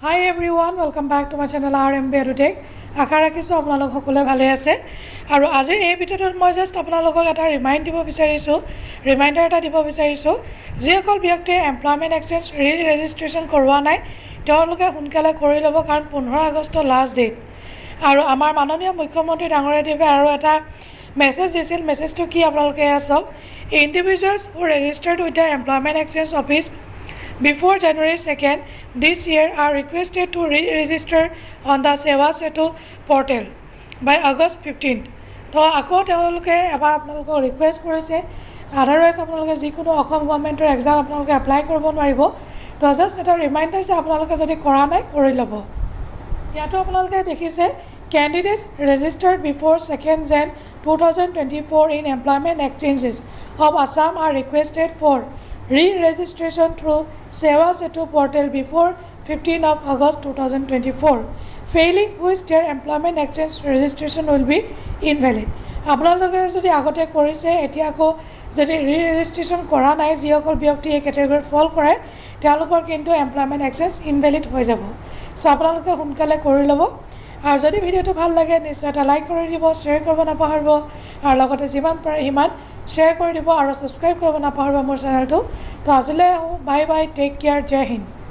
Hi everyone, welcome back to my channel RMB EduTech. আশা ৰাখিছোঁ আপোনালোক সকলোৱে ভালে আছে আৰু আজি এই ভিডিঅ'টোত মই জাস্ট আপোনালোকক এটা ৰিমাইণ্ডাৰ এটা দিব বিচাৰিছোঁ যিসকল ব্যক্তিয়ে এমপ্লয়মেণ্ট এক্সচেঞ্জ ৰেজিষ্ট্ৰেশ্যন কৰোৱা নাই তেওঁলোকে সোনকালে কৰি ল'ব কাৰণ 15 আগষ্ট লাষ্ট ডেট আৰু আমাৰ মাননীয় মুখ্যমন্ত্ৰী ডাঙৰীয়াদেৱে আৰু এটা মেছেজ দিছিল মেছেজটো কি আপোনালোকে এয়া চাওক individuals who registered with the employment exchange office before January 2nd this year are requested to re-register on the Seva Setu portal by August 15th. তো আকৌ তেওঁলোকে এবাৰ আপোনালোকক ৰিকুৱেষ্ট কৰিছে আদাৰৱাইজ আপোনালোকে যিকোনো অসম গভৰ্ণমেণ্টৰ এক্সাম আপোনালোকে এপ্লাই কৰিব নোৱাৰিব তো জাষ্ট এটা ৰিমাইণ্ডাৰ যে আপোনালোকে যদি কৰা নাই কৰি ল'ব ইয়াতো আপোনালোকে দেখিছে candidates registered before 2nd Jan 2024 in employment exchanges of Assam are requested for re-registration through Seva Setu portal before 15th of August 2024. Failing which their employment exchange registration will be invalid. আপোনালোকে যদি আগতে কৰিছে এতিয়া আকৌ যদি ৰি-ৰেজিষ্ট্ৰেশ্যন কৰা নাই যিসকল ব্যক্তি এই কেটেগৰীত ফল কৰে তেওঁলোকৰ কিন্তু এমপ্লয়মেণ্ট এক্সচেঞ্জ ইনভেলিড হৈ যাব চ' আপোনালোকে সোনকালে কৰি ল'ব আৰু যদি ভিডিঅ'টো ভাল লাগে নিশ্চয় এটা লাইক কৰি দিব শ্বেয়াৰ কৰিব নাপাহৰিব আৰু লগতে যিমান পাৰে সিমান শ্বেয়াৰ কৰি দিব আৰু ছাবস্ক্ৰাইব কৰিব নাপাহৰিব মোৰ চেনেলটো তো আজিলৈ বাই বাই টেক কেয়াৰ জয় হিন্দ